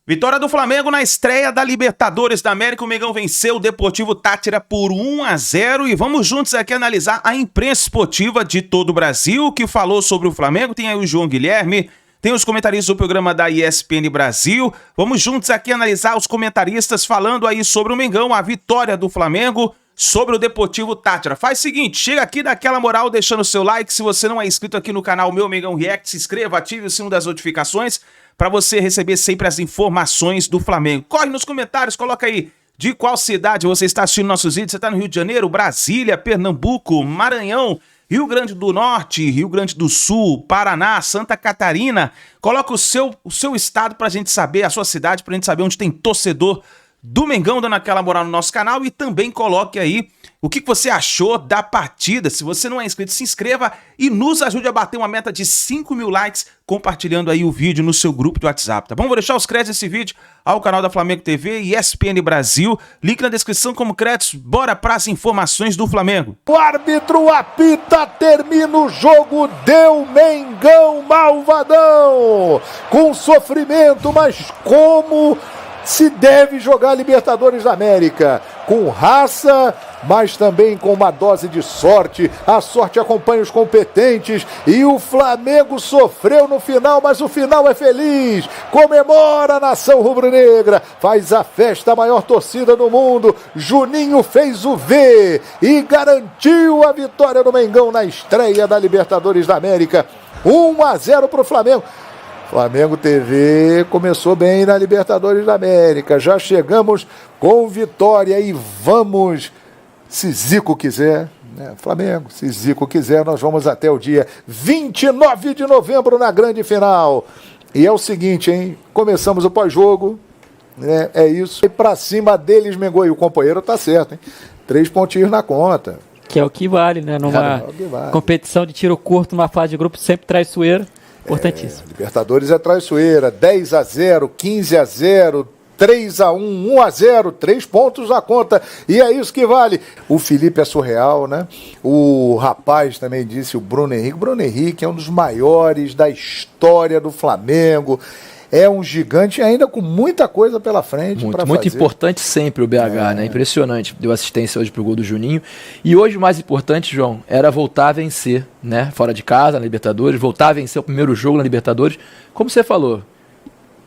Vitória do Flamengo na estreia da Libertadores da América. O Mengão venceu o Deportivo Táchira por 1-0 e vamos juntos aqui analisar a imprensa esportiva de todo o Brasil que falou sobre o Flamengo. Tem aí o João Guilherme, tem os comentaristas do programa da ESPN Brasil. Vamos juntos aqui analisar os comentaristas falando aí sobre o Mengão, a vitória do Flamengo sobre o Deportivo Táchira. Faz o seguinte, chega aqui, dá aquela moral deixando o seu like. Se você não é inscrito aqui no canal Meu Mengão React, se inscreva, ative o sino das notificações para você receber sempre as informações do Flamengo. Corre nos comentários, coloca aí de qual cidade você está assistindo nossos vídeos. Você está no Rio de Janeiro, Brasília, Pernambuco, Maranhão, Rio Grande do Norte, Rio Grande do Sul, Paraná, Santa Catarina. Coloca o seu estado pra gente saber, a sua cidade, pra gente saber onde tem torcedor do Mengão dando aquela moral no nosso canal. E também coloque aí o que você achou da partida. Se você não é inscrito, se inscreva e nos ajude a bater uma meta de 5 mil likes compartilhando aí o vídeo no seu grupo de WhatsApp, tá bom? Vou deixar os créditos desse vídeo ao canal da Flamengo TV e ESPN Brasil. Link na descrição como créditos. Bora para as informações do Flamengo. O árbitro apita, termina o jogo, deu Mengão malvadão. Com sofrimento, mas como se deve jogar Libertadores da América, com raça, mas também com uma dose de sorte. A sorte acompanha os competentes e o Flamengo sofreu no final, mas o final é feliz. Comemora a nação rubro-negra, faz a festa, a maior torcida do mundo. Juninho fez o V e garantiu a vitória do Mengão na estreia da Libertadores da América. 1-0 para o Flamengo. Flamengo TV começou bem na Libertadores da América. Já chegamos com vitória e vamos, se Zico quiser, né? Flamengo, se Zico quiser, nós vamos até o dia 29 de novembro na grande final. E é o seguinte, hein? Começamos o pós-jogo, né? É isso. E pra cima deles, Mengão, e o companheiro tá certo, hein? 3 pontinhos na conta. Que é o que vale, né? Numa competição de tiro curto, numa fase de grupo, sempre traiçoeiro. Importantíssimo. Libertadores é traiçoeira, 10-0, 15-0, 3-1, 1-0, 3 pontos na conta, e é isso que vale. O Felipe é surreal, né? O rapaz também disse, o Bruno Henrique é um dos maiores da história do Flamengo. É um gigante ainda com muita coisa pela frente. Muito importante sempre o BH, né? Impressionante. Deu assistência hoje pro gol do Juninho. E hoje o mais importante, João, era voltar a vencer, né? Fora de casa, na Libertadores, voltar a vencer o primeiro jogo na Libertadores. Como você falou,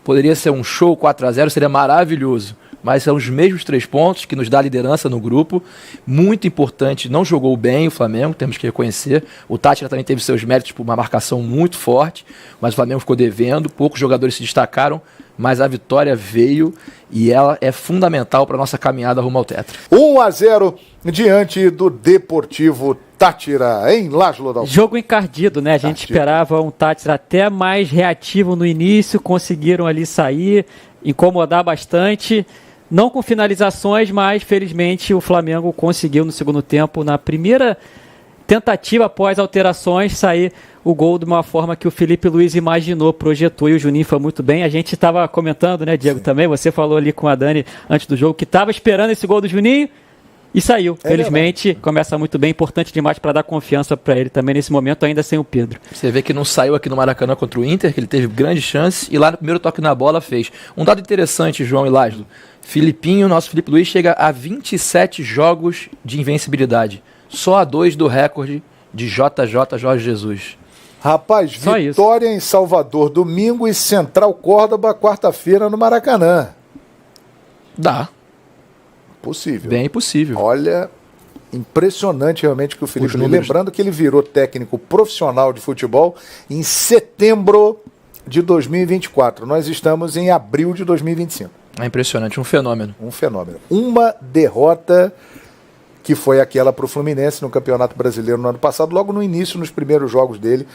poderia ser um show 4-0, seria maravilhoso. Mas são os mesmos 3 pontos que nos dá liderança no grupo. Muito importante, não jogou bem o Flamengo, temos que reconhecer. O Táchira também teve seus méritos por uma marcação muito forte, mas o Flamengo ficou devendo, poucos jogadores se destacaram, mas a vitória veio e ela é fundamental para a nossa caminhada rumo ao tetra. 1-0 diante do Deportivo Táchira, em Laslo Dalton. Jogo encardido, né? A gente esperava um Táchira até mais reativo no início, conseguiram ali sair, incomodar bastante. Não com finalizações, mas felizmente o Flamengo conseguiu no segundo tempo, na primeira tentativa após alterações, sair o gol de uma forma que o Felipe Luiz imaginou, projetou, e o Juninho foi muito bem. A gente estava comentando, né, Diego, também, você falou ali com a Dani antes do jogo, que estava esperando esse gol do Juninho e saiu. Felizmente, começa muito bem, importante demais para dar confiança para ele também nesse momento, ainda sem o Pedro. Você vê que não saiu aqui no Maracanã contra o Inter, que ele teve grande chance, e lá no primeiro toque na bola fez. Um dado interessante, João e Laslo, Filipinho, nosso Felipe Luiz, chega a 27 jogos de invencibilidade. Só a 2 do recorde de JJ Jorge Jesus. Rapaz, só vitória isso. Em Salvador domingo e Central Córdoba quarta-feira no Maracanã. Dá. Possível. Bem possível. Olha, impressionante realmente que o Felipe Luiz, lembrando que ele virou técnico profissional de futebol em setembro de 2024. Nós estamos em abril de 2025. É impressionante, um fenômeno. Um fenômeno. Uma derrota que foi aquela para o Fluminense no Campeonato Brasileiro no ano passado, logo no início, nos primeiros jogos dele.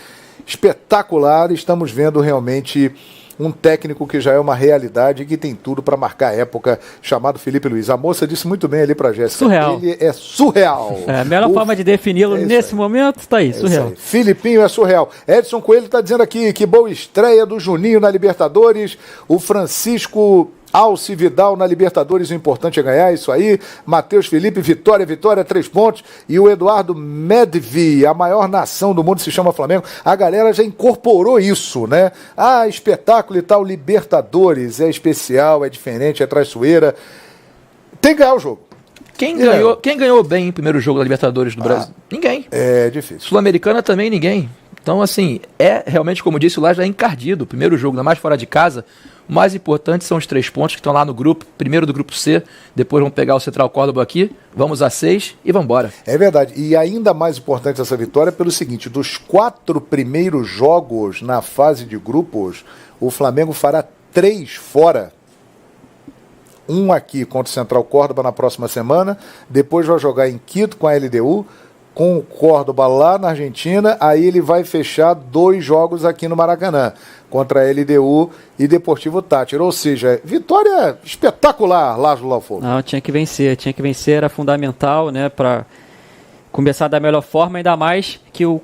Espetacular, estamos vendo realmente um técnico que já é uma realidade e que tem tudo para marcar a época, chamado Felipe Luiz. A moça disse muito bem ali para Jéssica. Surreal. Ele é surreal. A melhor forma de defini-lo nesse momento está aí, surreal. Filipinho é surreal. Edson Coelho está dizendo aqui que boa estreia do Juninho na Libertadores. O Francisco Alce Vidal na Libertadores, o importante é ganhar, isso aí. Matheus Felipe, vitória, 3 pontos. E o Eduardo Medvi, a maior nação do mundo se chama Flamengo. A galera já incorporou isso, né? Ah, espetáculo e tal, Libertadores, é especial, é diferente, é traiçoeira. Tem que ganhar o jogo. Quem ganhou bem o primeiro jogo da Libertadores do Brasil? Ninguém. É difícil. Sul-Americana também ninguém. Então, assim, é realmente, como disse o Laje, é encardido. O primeiro jogo, ainda mais fora de casa, o mais importante são os 3 pontos que estão lá no grupo. Primeiro do grupo C, depois vamos pegar o Central Córdoba aqui, vamos a 6 e vamos embora. É verdade. E ainda mais importante essa vitória pelo seguinte, dos 4 primeiros jogos na fase de grupos, o Flamengo fará 3 fora. Um aqui contra o Central Córdoba na próxima semana, depois vai jogar em Quito com a LDU, com o Córdoba lá na Argentina, aí ele vai fechar 2 jogos aqui no Maracanã, contra a LDU e Deportivo Táchira. Ou seja, vitória espetacular, Lázaro Laufogo. Não, tinha que vencer, era fundamental, né, para começar da melhor forma, ainda mais que o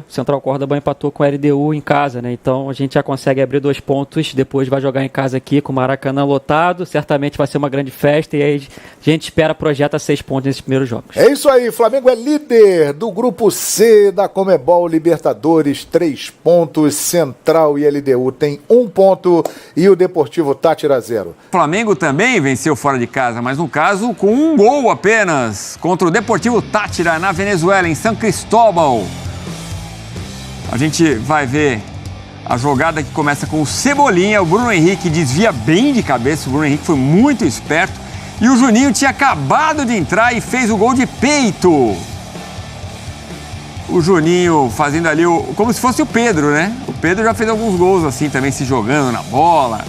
Central Córdoba empatou com a LDU em casa, né? Então a gente já consegue abrir 2 pontos, depois vai jogar em casa aqui com o Maracanã lotado, certamente vai ser uma grande festa e aí a gente projeta 6 pontos nesses primeiros jogos. É isso aí, Flamengo é líder do grupo C da Conmebol Libertadores, 3 pontos, Central e LDU tem 1 ponto e o Deportivo Táchira 0. O Flamengo também venceu fora de casa, mas no caso com 1 gol apenas, contra o Deportivo Táchira na Venezuela, em São Cristóbal. A gente vai ver a jogada que começa com o Cebolinha, o Bruno Henrique desvia bem de cabeça, o Bruno Henrique foi muito esperto, e o Juninho tinha acabado de entrar e fez o gol de peito. O Juninho fazendo ali, como se fosse o Pedro, né? O Pedro já fez alguns gols assim também, se jogando na bola.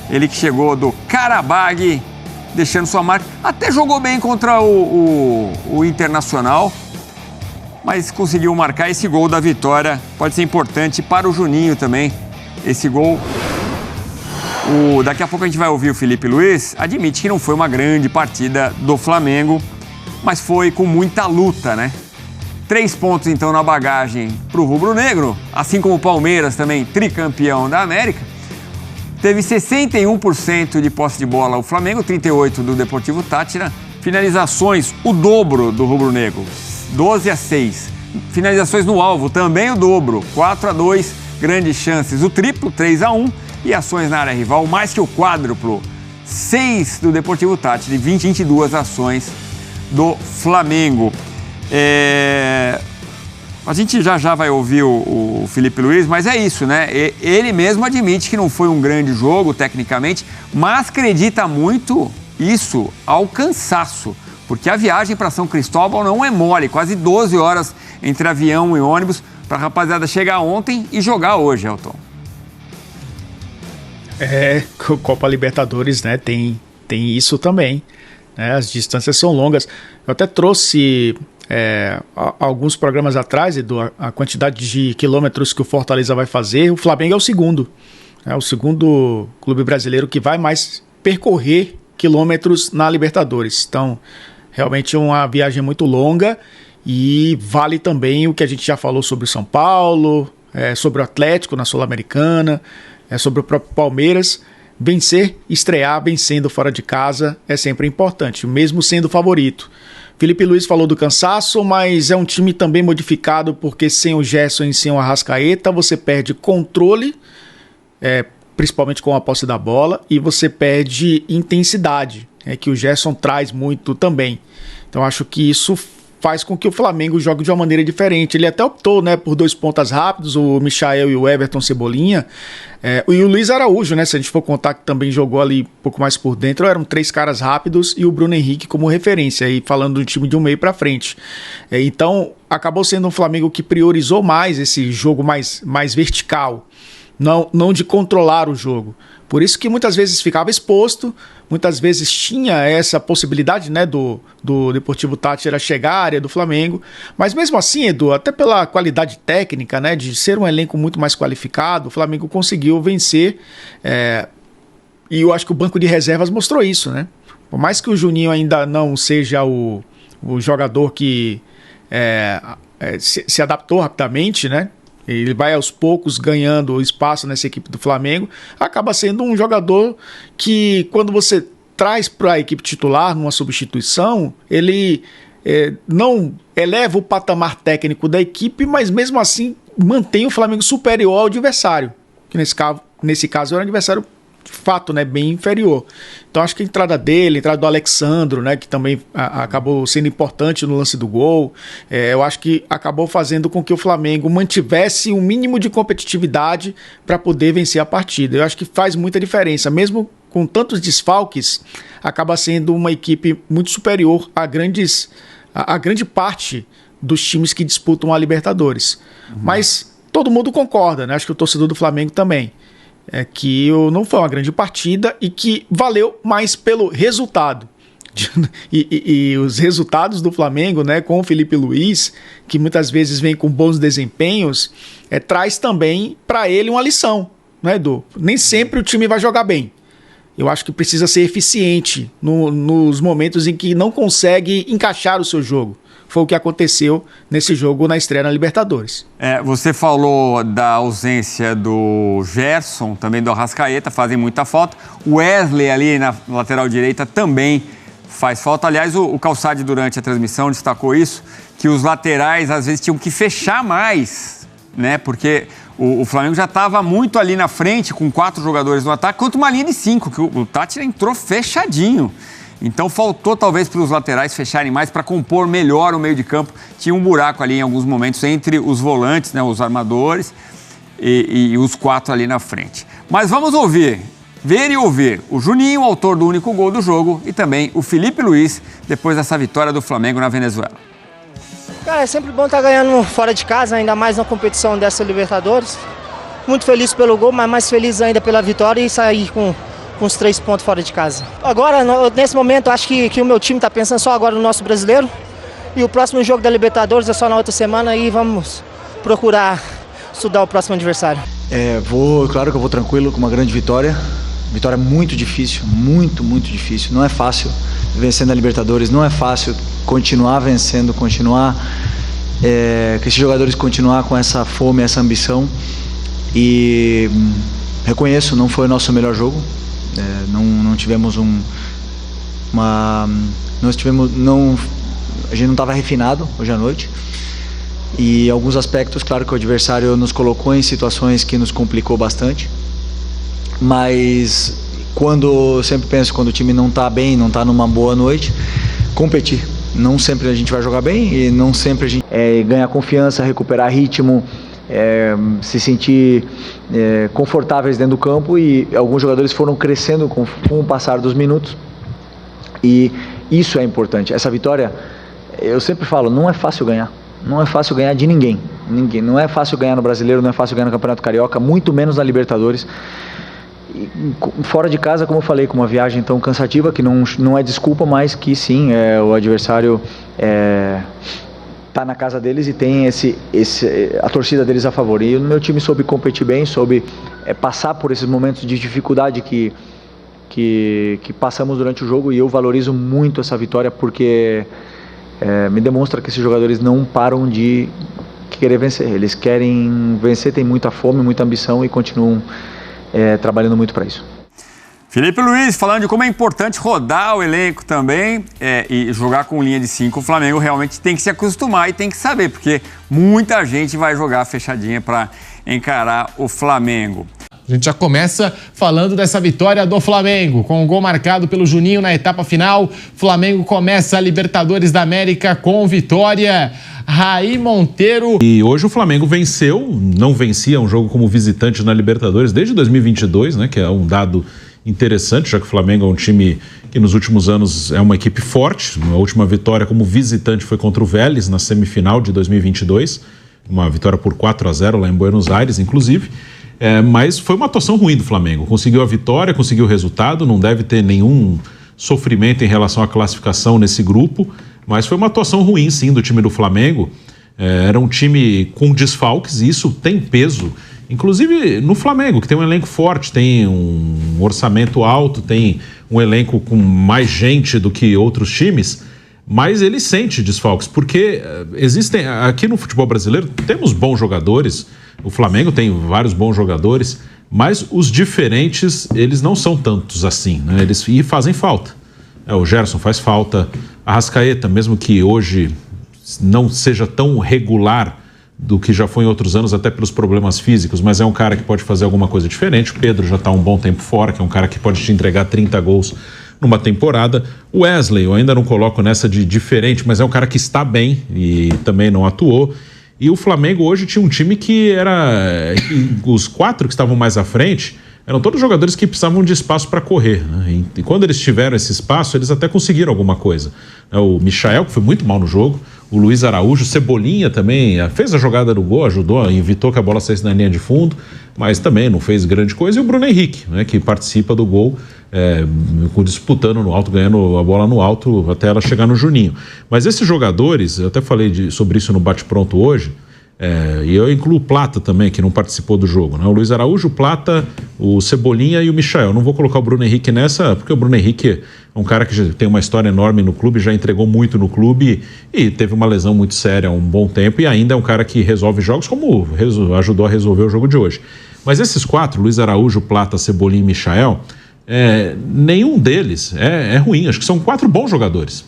Ele que chegou do Karabag, deixando sua marca. Até jogou bem contra o Internacional, mas conseguiu marcar esse gol da vitória. Pode ser importante para o Juninho também, esse gol. Daqui a pouco a gente vai ouvir o Felipe Luiz. Admite que não foi uma grande partida do Flamengo, mas foi com muita luta, né? 3 pontos, então, na bagagem para o rubro-negro, assim como o Palmeiras, também tricampeão da América. Teve 61% de posse de bola o Flamengo, 38% do Deportivo Táchira. Finalizações, o dobro do rubro-negro, 12-6. Finalizações no alvo, também o dobro, 4-2. Grandes chances, o triplo, 3-1. E ações na área rival, mais que o quádruplo, 6 do Deportivo Táchira e 22 ações do Flamengo. A gente já vai ouvir o Felipe Luiz, mas é isso, né? Ele mesmo admite que não foi um grande jogo tecnicamente, mas acredita muito isso ao cansaço, porque a viagem para São Cristóbal não é mole, quase 12 horas entre avião e ônibus para a rapaziada chegar ontem e jogar hoje, Elton. Copa Libertadores, né? Tem isso também, né? As distâncias são longas. Eu até trouxe alguns programas atrás, Edu, a quantidade de quilômetros que o Fortaleza vai fazer. O Flamengo é o segundo clube brasileiro que vai mais percorrer quilômetros na Libertadores. Então, realmente é uma viagem muito longa e vale também o que a gente já falou sobre o São Paulo, sobre o Atlético na Sul-Americana, sobre o próprio Palmeiras. Estrear vencendo fora de casa é sempre importante, mesmo sendo favorito. Felipe Luiz falou do cansaço, mas é um time também modificado, porque sem o Gerson e sem o Arrascaeta, você perde controle, principalmente com a posse da bola, e você perde intensidade, que o Gerson traz muito também. Então acho que isso faz com que o Flamengo jogue de uma maneira diferente. Ele até optou, né, por 2 pontas rápidos, o Michael e o Everton Cebolinha, e o Luiz Araújo, né, se a gente for contar que também jogou ali um pouco mais por dentro, eram 3 caras rápidos e o Bruno Henrique como referência, aí falando do time de um meio para frente. Então acabou sendo um Flamengo que priorizou mais esse jogo mais vertical, não de controlar o jogo. Por isso que muitas vezes ficava exposto, muitas vezes tinha essa possibilidade, né, do Deportivo Táchira chegar à área do Flamengo. Mas mesmo assim, Edu, até pela qualidade técnica, né, de ser um elenco muito mais qualificado, o Flamengo conseguiu vencer. E eu acho que o banco de reservas mostrou isso, né? Por mais que o Juninho ainda não seja o jogador que se adaptou rapidamente, né? ele vai aos poucos ganhando espaço nessa equipe do Flamengo, acaba sendo um jogador que, quando você traz para a equipe titular numa substituição, ele não eleva o patamar técnico da equipe, mas mesmo assim mantém o Flamengo superior ao adversário, que nesse caso era um adversário de fato, né, bem inferior. Então acho que a entrada dele, a entrada do Alexandro, né, que também acabou sendo importante no lance do gol, eu acho que acabou fazendo com que o Flamengo mantivesse um mínimo de competitividade para poder vencer a partida. Eu acho que faz muita diferença, mesmo com tantos desfalques, acaba sendo uma equipe muito superior a grande parte dos times que disputam a Libertadores. Mas todo mundo concorda, né? Acho que o torcedor do Flamengo também. Que não foi uma grande partida e que valeu mais pelo resultado. E os resultados do Flamengo, né, com o Felipe Luiz, que muitas vezes vem com bons desempenhos, traz também para ele uma lição, né, Edu? Nem sempre o time vai jogar bem. Eu acho que precisa ser eficiente nos momentos em que não consegue encaixar o seu jogo. Foi o que aconteceu nesse jogo na estreia na Libertadores. Você falou da ausência do Gerson, também do Arrascaeta, fazem muita falta. O Wesley ali na lateral direita também faz falta. Aliás, o Calçade, durante a transmissão, destacou isso, que os laterais às vezes tinham que fechar mais, né? Porque o Flamengo já estava muito ali na frente, com 4 jogadores no ataque, contra uma linha de 5, que o Tátira entrou fechadinho. Então faltou talvez para os laterais fecharem mais para compor melhor o meio de campo. Tinha um buraco ali em alguns momentos entre os volantes, né, os armadores e os 4 ali na frente. Mas vamos ver e ouvir o Juninho, autor do único gol do jogo, e também o Felipe Luiz, depois dessa vitória do Flamengo na Venezuela. Cara, é sempre bom estar ganhando fora de casa, ainda mais na competição dessa Libertadores. Muito feliz pelo gol, mas mais feliz ainda pela vitória e sair com os 3 pontos fora de casa. Agora, nesse momento, acho que o meu time está pensando só agora no nosso brasileiro. E o próximo jogo da Libertadores é só na outra semana e vamos procurar estudar o próximo adversário. Claro que eu vou tranquilo com uma grande vitória. Vitória muito difícil, muito difícil. Não é fácil vencer na Libertadores, não é fácil continuar vencendo, continuar que esses jogadores continuar com essa fome, essa ambição. E reconheço, não foi o nosso melhor jogo. Não tivemos a gente não estava refinado hoje à noite, e alguns aspectos, claro que o adversário nos colocou em situações que nos complicou bastante, mas eu sempre penso, quando o time não está bem, não está numa boa noite, competir. Não sempre a gente vai jogar bem e não sempre a gente ganhar confiança, recuperar ritmo, se sentir confortáveis dentro do campo, e alguns jogadores foram crescendo com o passar dos minutos, e isso é importante. Essa vitória, eu sempre falo, não é fácil ganhar de ninguém, não é fácil ganhar no Brasileiro, não é fácil ganhar no Campeonato Carioca, muito menos na Libertadores. E fora de casa, como eu falei, com uma viagem tão cansativa, que não é desculpa, mas que sim, o adversário tá na casa deles e tem a torcida deles a favor. E o meu time soube competir bem, soube passar por esses momentos de dificuldade que passamos durante o jogo, e eu valorizo muito essa vitória, porque me demonstra que esses jogadores não param de querer vencer. Eles querem vencer, têm muita fome, muita ambição e continuam trabalhando muito para isso. Felipe Luiz, falando de como é importante rodar o elenco também e jogar com linha de 5, o Flamengo realmente tem que se acostumar e tem que saber, porque muita gente vai jogar fechadinha para encarar o Flamengo. A gente já começa falando dessa vitória do Flamengo, com o gol marcado pelo Juninho na etapa final. Flamengo começa a Libertadores da América com vitória. Raí Monteiro. E hoje o Flamengo venceu, não vencia um jogo como visitante na Libertadores desde 2022, né, que é um dado interessante, já que o Flamengo é um time que nos últimos anos é uma equipe forte. A última vitória como visitante foi contra o Vélez na semifinal de 2022, uma vitória por 4-0 lá em Buenos Aires, inclusive. Mas foi uma atuação ruim do Flamengo. Conseguiu a vitória, conseguiu o resultado, não deve ter nenhum sofrimento em relação à classificação nesse grupo, mas foi uma atuação ruim, sim, do time do Flamengo. Era um time com desfalques e isso tem peso, inclusive no Flamengo, que tem um elenco forte, tem um orçamento alto, tem um elenco com mais gente do que outros times, mas ele sente desfalques, porque existem, aqui no futebol brasileiro, temos bons jogadores, O Flamengo tem vários bons jogadores, mas os diferentes, eles não são tantos assim, né? Eles fazem falta. O Gerson faz falta, a Arrascaeta, mesmo que hoje não seja tão regular do que já foi em outros anos, até pelos problemas físicos, mas é um cara que pode fazer alguma coisa diferente. O Pedro já está um bom tempo fora, que é um cara que pode te entregar 30 gols numa temporada. O Wesley, eu ainda não coloco nessa de diferente, mas é um cara que está bem e também não atuou. E o Flamengo hoje tinha um time que era... os 4 que estavam mais à frente eram todos jogadores que precisavam de espaço para correr, né? E quando eles tiveram esse espaço, eles até conseguiram alguma coisa. O Michael, que foi muito mal no jogo, o Luiz Araújo, Cebolinha também fez a jogada do gol, ajudou, evitou que a bola saísse na linha de fundo, mas também não fez grande coisa. E o Bruno Henrique, né, que participa do gol, disputando no alto, ganhando a bola no alto até ela chegar no Juninho. Mas esses jogadores, eu até falei sobre isso no Bate-Pronto hoje, e eu incluo o Plata também, que não participou do jogo, né? O Luiz Araújo, o Plata, o Cebolinha e o Michael. Não vou colocar o Bruno Henrique nessa, porque o Bruno Henrique é um cara que já tem uma história enorme no clube, já entregou muito no clube e teve uma lesão muito séria há um bom tempo e ainda é um cara que resolve jogos, como ajudou a resolver o jogo de hoje. Mas esses 4, Luiz Araújo, Plata, Cebolinha e Michael, nenhum deles é ruim. Acho que são 4 bons jogadores.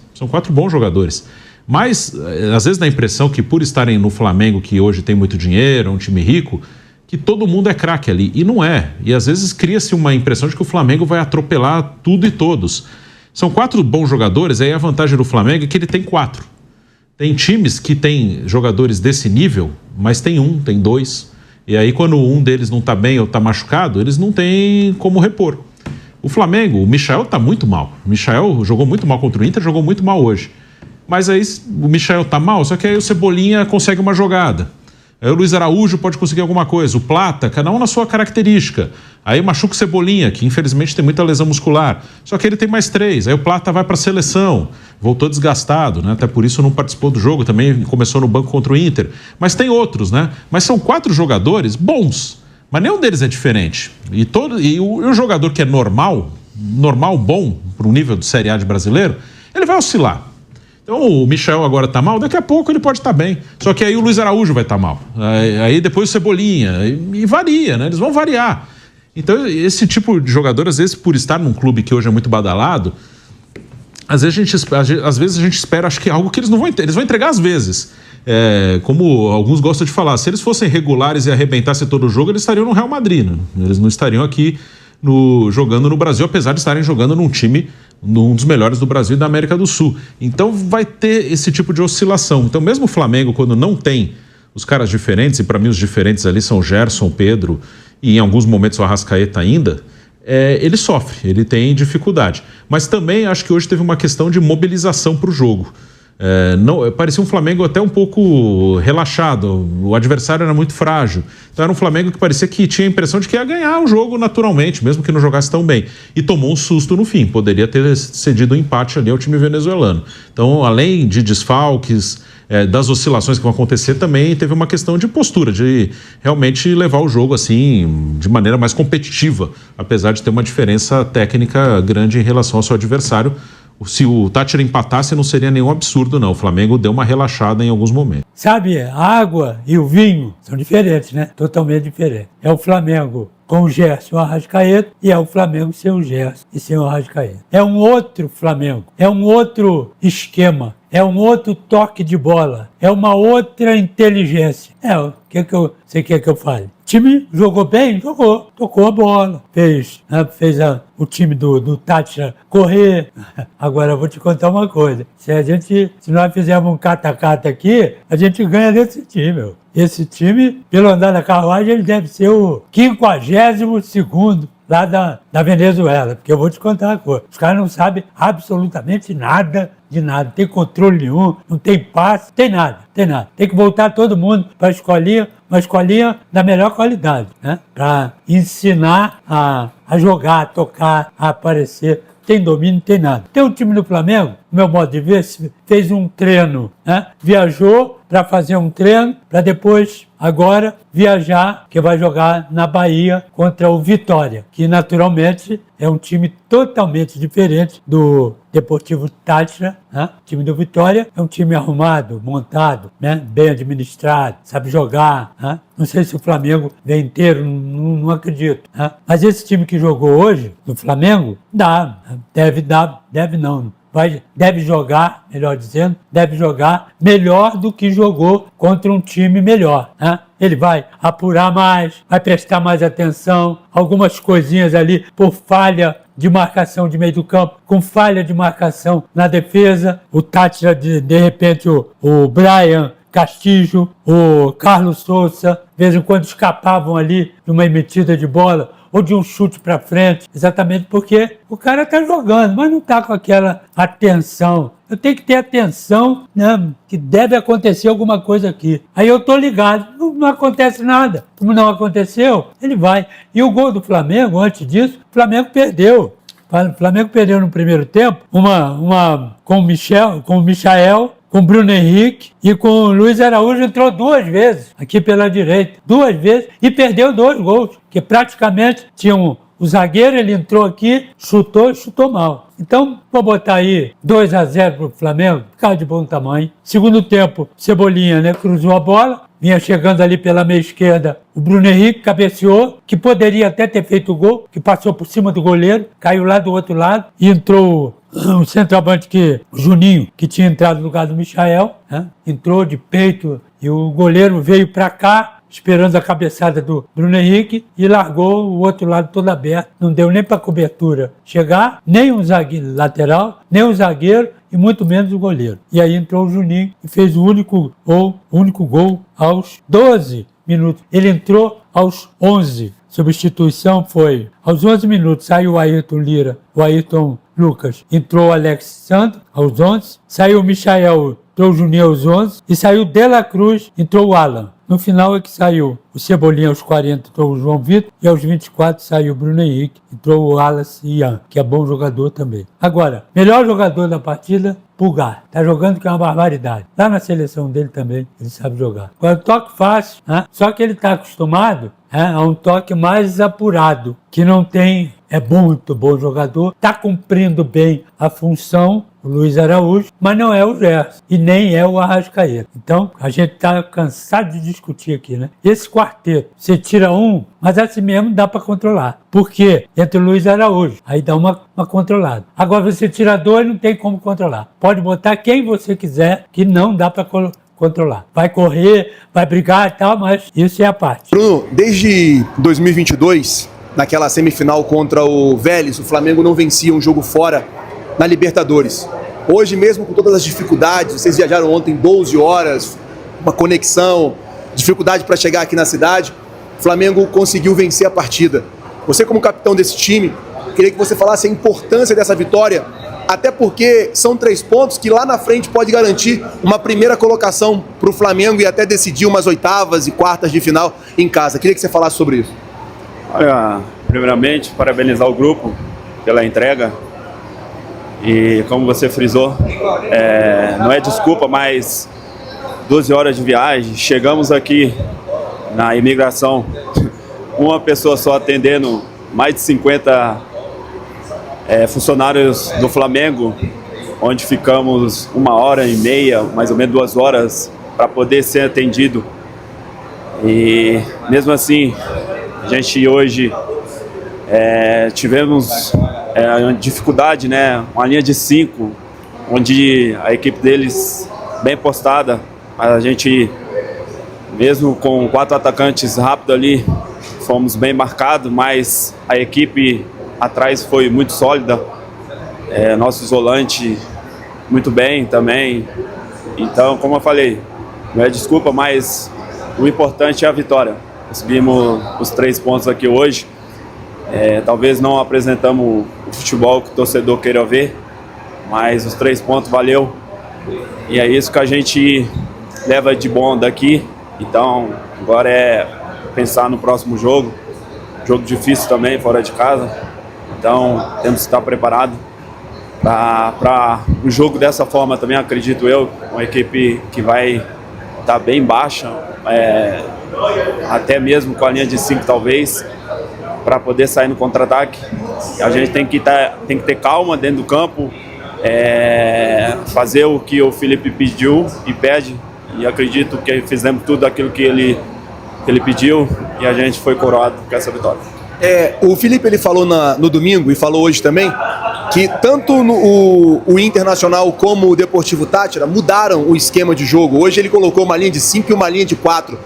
Mas, às vezes dá a impressão que por estarem no Flamengo, que hoje tem muito dinheiro, é um time rico, que todo mundo é craque ali. E não é. E às vezes cria-se uma impressão de que o Flamengo vai atropelar tudo e todos. São 4 bons jogadores, aí a vantagem do Flamengo é que ele tem 4. Tem times que tem jogadores desse nível, mas tem 1, tem 2. E aí quando um deles não está bem ou está machucado, eles não têm como repor. O Flamengo, o Michael está muito mal. O Michael jogou muito mal contra o Inter, jogou muito mal hoje. Mas aí o Michael tá mal, só que aí o Cebolinha consegue uma jogada. Aí o Luiz Araújo pode conseguir alguma coisa. O Plata, cada um na sua característica. Aí machuca o Cebolinha, que infelizmente tem muita lesão muscular. Só que ele tem mais 3. Aí o Plata vai para a seleção. Voltou desgastado, né? Até por isso não participou do jogo. Também começou no banco contra o Inter. Mas tem outros, né? Mas são 4 jogadores bons. Mas nenhum deles é diferente. E o jogador que é normal bom, para o nível de Série A de brasileiro, ele vai oscilar. Então o Michael agora tá mal, daqui a pouco ele pode estar bem. Só que aí o Luiz Araújo vai estar mal. Aí depois o Cebolinha. E varia, né? Eles vão variar. Então esse tipo de jogador, às vezes por estar num clube que hoje é muito badalado, às vezes a gente espera, acho que é algo que eles não vão entregar. Eles vão entregar às vezes. Como alguns gostam de falar, se eles fossem regulares e arrebentassem todo o jogo, eles estariam no Real Madrid, né? Eles não estariam aqui jogando no Brasil, apesar de estarem jogando num time, num dos melhores do Brasil e da América do Sul. Então vai ter esse tipo de oscilação. Então mesmo o Flamengo, quando não tem os caras diferentes, e para mim os diferentes ali são o Gerson, o Pedro e em alguns momentos o Arrascaeta ainda, ele sofre, ele tem dificuldade. Mas também acho que hoje teve uma questão de mobilização para o jogo. Parecia um Flamengo até um pouco relaxado, o adversário era muito frágil, então era um Flamengo que parecia que tinha a impressão de que ia ganhar o jogo naturalmente, mesmo que não jogasse tão bem, e tomou um susto no fim, poderia ter cedido um empate ali ao time venezuelano. Então, além de desfalques, das oscilações que vão acontecer, também teve uma questão de postura, de realmente levar o jogo assim de maneira mais competitiva, apesar de ter uma diferença técnica grande em relação ao seu adversário. Se o Táchira empatasse, não seria nenhum absurdo, não. O Flamengo deu uma relaxada em alguns momentos. Sabe, a água e o vinho são diferentes, né? Totalmente diferentes. É o Flamengo com o Gerson e o Arrascaeta e é o Flamengo sem o Gerson e sem o Arrascaeta. É um outro Flamengo, é um outro esquema, é um outro toque de bola, é uma outra inteligência. O que você quer que eu fale? O time jogou bem? Jogou. Tocou a bola. Fez o time do Táchira correr. Agora eu vou te contar uma coisa. Se nós fizermos um cata-cata aqui, a gente ganha desse time. Esse time, pelo andar da carruagem, ele deve ser o 52º lá da Venezuela. Porque eu vou te contar uma coisa. Os caras não sabem absolutamente nada de nada. Não tem controle nenhum, não tem passe, tem nada. Tem que voltar todo mundo para a escolinha, uma escolinha da melhor qualidade, né? Para ensinar a jogar, a tocar, a aparecer. Tem domínio, não tem nada. Tem um time do Flamengo, no meu modo de ver, fez um treino, né? Viajou para fazer um treino, para depois, agora, viajar, que vai jogar na Bahia contra o Vitória, que naturalmente é um time totalmente diferente Deportivo Táchira, né? O time do Vitória é um time arrumado, montado, né? Bem administrado, sabe jogar, né? Não sei se o Flamengo vem inteiro, não acredito, né? Mas esse time que jogou hoje, do Flamengo, deve jogar, melhor dizendo, deve jogar melhor do que jogou contra um time melhor, né? Ele vai apurar mais, vai prestar mais atenção, algumas coisinhas ali por falha de marcação de meio do campo, com falha de marcação na defesa, o Táchira, de repente, o Brian Castillo, o Carlos Souza, de vez em quando escapavam ali de uma emitida de bola, ou de um chute para frente, exatamente porque o cara está jogando, mas não está com aquela atenção. Eu tenho que ter atenção, né, que deve acontecer alguma coisa aqui. Aí eu estou ligado, não acontece nada. Como não aconteceu, ele vai. E o gol do Flamengo, antes disso, o Flamengo perdeu. O Flamengo perdeu no primeiro tempo, com o Michael, com o Bruno Henrique e com o Luiz Araújo, entrou 2 vezes aqui pela direita, 2 vezes, e perdeu 2 gols, que praticamente tinham o zagueiro, ele entrou aqui, chutou mal. Então, vou botar aí 2-0 para o Flamengo, ficar de bom tamanho. Segundo tempo, Cebolinha, né, cruzou a bola, vinha chegando ali pela meia esquerda, o Bruno Henrique cabeceou, que poderia até ter feito o gol, que passou por cima do goleiro, caiu lá do outro lado e entrou o centroavante, o Juninho, que tinha entrado no lugar do Michael, né? Entrou de peito e o goleiro veio para cá, esperando a cabeçada do Bruno Henrique, e largou o outro lado todo aberto. Não deu nem para cobertura chegar, nem um zagueiro lateral, nem um zagueiro e muito menos o goleiro. E aí entrou o Juninho e fez o único gol aos 12 minutos. Ele entrou aos 11. Substituição foi aos 11 minutos, saiu o Ayrton Lira, o Ayrton Lucas, entrou o Alex Santos aos 11, saiu o Michael, entrou o Juninho aos 11 e saiu o De La Cruz, entrou o Alan. No final é que saiu o Cebolinha aos 40, entrou o João Vitor, e aos 24 saiu o Bruno Henrique, entrou o Wallace Ian, que é bom jogador também. Agora, melhor jogador da partida, Pulgar. Tá jogando que é uma barbaridade. Lá na seleção dele também, ele sabe jogar. Agora, toque fácil, né? Só que ele está acostumado a um toque mais apurado, que não tem, é muito bom jogador, está cumprindo bem a função, o Luiz Araújo, mas não é o Gerson e nem é o Arrascaeta. Então, a gente está cansado de discutir aqui, né? Esse quarteto, você tira um, mas assim mesmo dá para controlar. Por quê? Entre o Luiz Araújo, aí dá uma controlada. Agora você tira 2, não tem como controlar. Pode botar quem você quiser, que não dá para controlar. Vai correr, vai brigar e tal, mas isso é a parte. Bruno, desde 2022, naquela semifinal contra o Vélez, o Flamengo não vencia um jogo fora na Libertadores. Hoje, mesmo com todas as dificuldades, vocês viajaram ontem 12 horas, uma conexão, dificuldade para chegar aqui na cidade, o Flamengo conseguiu vencer a partida. Você, como capitão desse time, queria que você falasse a importância dessa vitória, até porque são 3 pontos que lá na frente pode garantir uma primeira colocação para o Flamengo e até decidir umas 8ª e 4ª de final em casa. Queria que você falasse sobre isso. Olha, primeiramente, parabenizar o grupo pela entrega. E como você frisou, não é desculpa, mas 12 horas de viagem. Chegamos aqui na imigração, uma pessoa só atendendo mais de 50 funcionários do Flamengo, onde ficamos 1h30, mais ou menos 2 horas, para poder ser atendido. E mesmo assim, a gente hoje tivemos uma dificuldade, né? Uma linha de 5, onde a equipe deles bem postada, mas a gente, mesmo com 4 atacantes rápido ali, fomos bem marcados, mas a equipe atrás foi muito sólida, nosso isolante muito bem também. Então, como eu falei, não é desculpa, mas o importante é a vitória. Conseguimos os 3 pontos aqui hoje. Talvez não apresentamos o futebol que o torcedor queira ver, mas os 3 pontos valeu. E é isso que a gente leva de bom daqui. Então, agora é pensar no próximo jogo. Jogo difícil também, fora de casa. Então, temos que estar preparados para um jogo dessa forma também, acredito eu. Uma equipe que vai estar bem baixa, até mesmo com a linha de 5 talvez, para poder sair no contra-ataque. A gente tem que ter calma dentro do campo, fazer o que o Felipe pediu e pede, e acredito que fizemos tudo aquilo que ele pediu e a gente foi coroado com essa vitória. O Felipe ele falou no domingo e falou hoje também que tanto o Internacional como o Deportivo Táchira mudaram o esquema de jogo. Hoje ele colocou uma linha de 5 e uma linha de 4.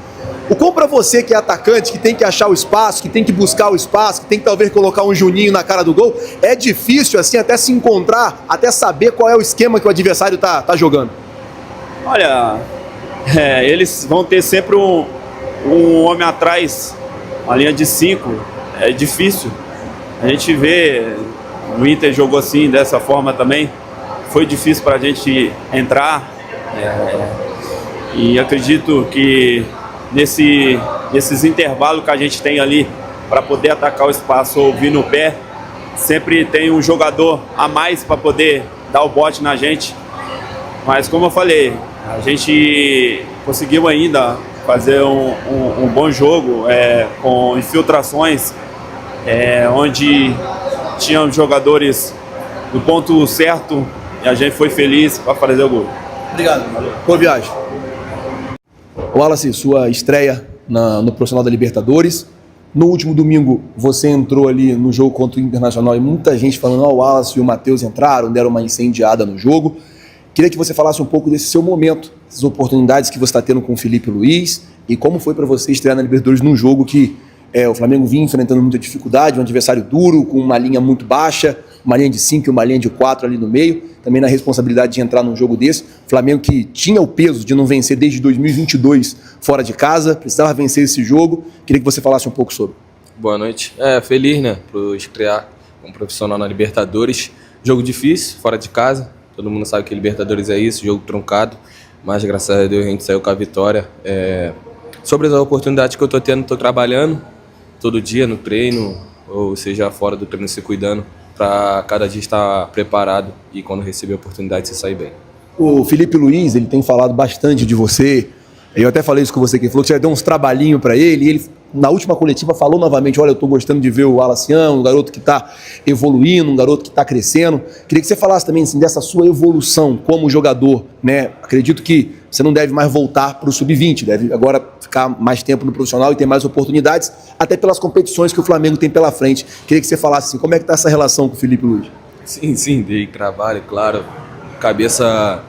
O qual para você que é atacante, que tem que achar o espaço, que tem que buscar o espaço, que tem que talvez colocar um Juninho na cara do gol, é difícil assim até se encontrar, até saber qual é o esquema que o adversário tá jogando? Olha, eles vão ter sempre um homem atrás, uma linha de 5, é difícil. A gente vê, o Inter jogou assim, dessa forma também, foi difícil para a gente entrar, e acredito que nesses intervalos que a gente tem ali para poder atacar o espaço ou vir no pé, sempre tem um jogador a mais para poder dar o bote na gente. Mas como eu falei, a gente conseguiu ainda fazer um bom jogo com infiltrações, onde tinham jogadores no ponto certo e a gente foi feliz para fazer o gol. Obrigado. Boa viagem. Wallace, sua estreia no profissional da Libertadores. No último domingo você entrou ali no jogo contra o Internacional e muita gente falando o Wallace e o Matheus entraram, deram uma incendiada no jogo. Queria que você falasse um pouco desse seu momento, essas oportunidades que você está tendo com o Felipe Luiz e como foi para você estrear na Libertadores num jogo que o Flamengo vinha enfrentando muita dificuldade, um adversário duro, com uma linha muito baixa, uma linha de 5 e uma linha de 4 ali no meio, também na responsabilidade de entrar num jogo desse. O Flamengo que tinha o peso de não vencer desde 2022 fora de casa, precisava vencer esse jogo. Queria que você falasse um pouco sobre. Boa noite. Feliz, né, por estrear como profissional na Libertadores. Jogo difícil, fora de casa. Todo mundo sabe que Libertadores é isso, jogo truncado. Mas graças a Deus a gente saiu com a vitória. Sobre as oportunidades que eu estou tendo, estou trabalhando todo dia no treino, ou seja, fora do treino, se cuidando, para cada dia estar preparado e quando receber a oportunidade se sair bem. O Felipe Luiz, ele tem falado bastante de você. Eu até falei isso com você, que ele falou que você deu uns trabalhinhos para ele, e ele na última coletiva falou novamente, olha, eu estou gostando de ver o Wallaciano, um garoto que está evoluindo, um garoto que está crescendo. Queria que você falasse também assim, dessa sua evolução como jogador, né? Acredito que você não deve mais voltar para o sub-20, deve agora ficar mais tempo no profissional e ter mais oportunidades, até pelas competições que o Flamengo tem pela frente. Queria que você falasse assim, como é que está essa relação com o Felipe Luiz? Sim, dei trabalho, claro. Cabeça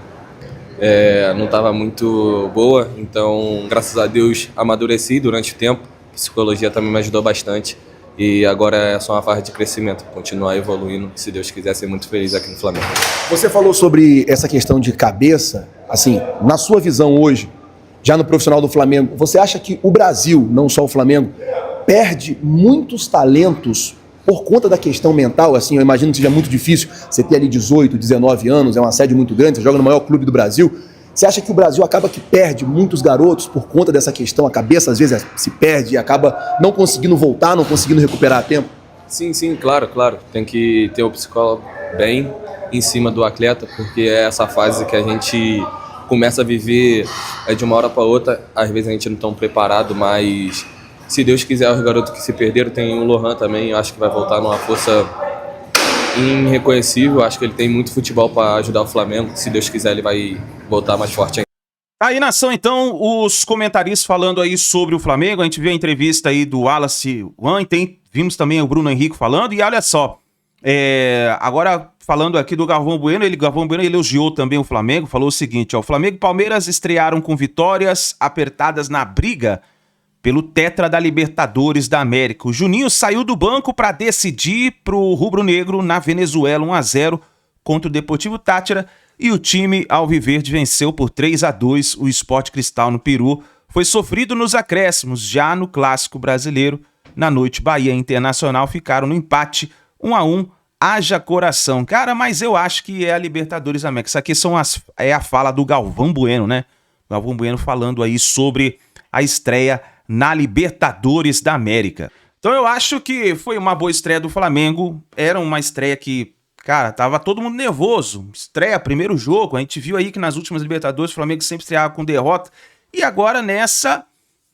não estava muito boa, então, graças a Deus, amadureci durante o tempo. A psicologia também me ajudou bastante. E agora é só uma fase de crescimento, continuar evoluindo, se Deus quiser, ser muito feliz aqui no Flamengo. Você falou sobre essa questão de cabeça, assim, na sua visão hoje, já no profissional do Flamengo, você acha que o Brasil, não só o Flamengo, perde muitos talentos por conta da questão mental? Assim, eu imagino que seja muito difícil você ter ali 18, 19 anos, é um assédio muito grande, você joga no maior clube do Brasil. Você acha que o Brasil acaba que perde muitos garotos por conta dessa questão? A cabeça às vezes se perde e acaba não conseguindo voltar, não conseguindo recuperar a tempo? Sim, claro. Tem que ter o psicólogo bem em cima do atleta, porque é essa fase que a gente começa a viver de uma hora para outra. Às vezes a gente não está preparado, mas se Deus quiser, os garotos que se perderam, tem o Lohan também, eu acho que vai voltar numa força irreconhecível. Acho que ele tem muito futebol para ajudar o Flamengo. Se Deus quiser, ele vai voltar mais forte ainda. Aí, nação, então, os comentaristas falando aí sobre o Flamengo. A gente viu a entrevista aí do Wallace One, vimos também o Bruno Henrique falando. E olha só, agora falando aqui do Galvão Bueno, Galvão Bueno elogiou também o Flamengo, falou o seguinte, o Flamengo e Palmeiras estrearam com vitórias apertadas na briga pelo tetra da Libertadores da América. O Juninho saiu do banco para decidir pro rubro-negro na Venezuela 1-0 contra o Deportivo Táchira e o time alviverde venceu por 3-2 o Sport Cristal no Peru. Foi sofrido nos acréscimos, já no Clássico Brasileiro. Na noite, Bahia e Internacional ficaram no empate 1-1. Haja coração. Cara, mas eu acho que é a Libertadores da América. Isso aqui é a fala do Galvão Bueno, né? Galvão Bueno falando aí sobre a estreia na Libertadores da América. Então eu acho que foi uma boa estreia do Flamengo. Era uma estreia que, cara, tava todo mundo nervoso. Estreia, primeiro jogo. A gente viu aí que nas últimas Libertadores o Flamengo sempre estreava com derrota. E agora nessa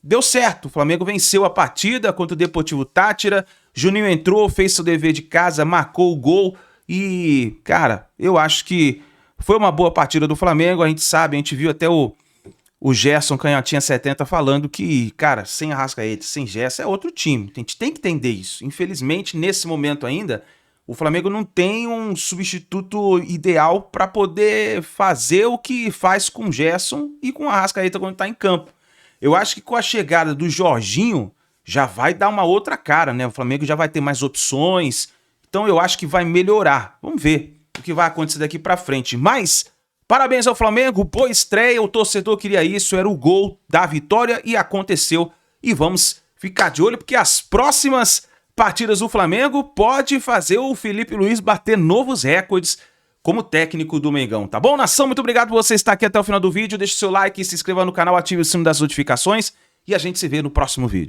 deu certo. O Flamengo venceu a partida contra o Deportivo Táchira. Juninho entrou, fez seu dever de casa, marcou o gol E, cara, eu acho que foi uma boa partida do Flamengo. A gente sabe, a gente viu até o Gerson Canhotinha 70 falando que, cara, sem Arrascaeta, sem Gerson é outro time. A gente tem que entender isso. Infelizmente, nesse momento ainda, o Flamengo não tem um substituto ideal para poder fazer o que faz com o Gerson e com o Arrascaeta quando está em campo. Eu acho que com a chegada do Jorginho já vai dar uma outra cara, né? O Flamengo já vai ter mais opções. Então eu acho que vai melhorar. Vamos ver o que vai acontecer daqui para frente. Mas parabéns ao Flamengo, boa estreia, o torcedor queria isso, era o gol da vitória e aconteceu. E vamos ficar de olho porque as próximas partidas do Flamengo pode fazer o Felipe Luiz bater novos recordes como técnico do Mengão, tá bom, nação? Muito obrigado por você estar aqui até o final do vídeo, deixe seu like, se inscreva no canal, ative o sino das notificações e a gente se vê no próximo vídeo.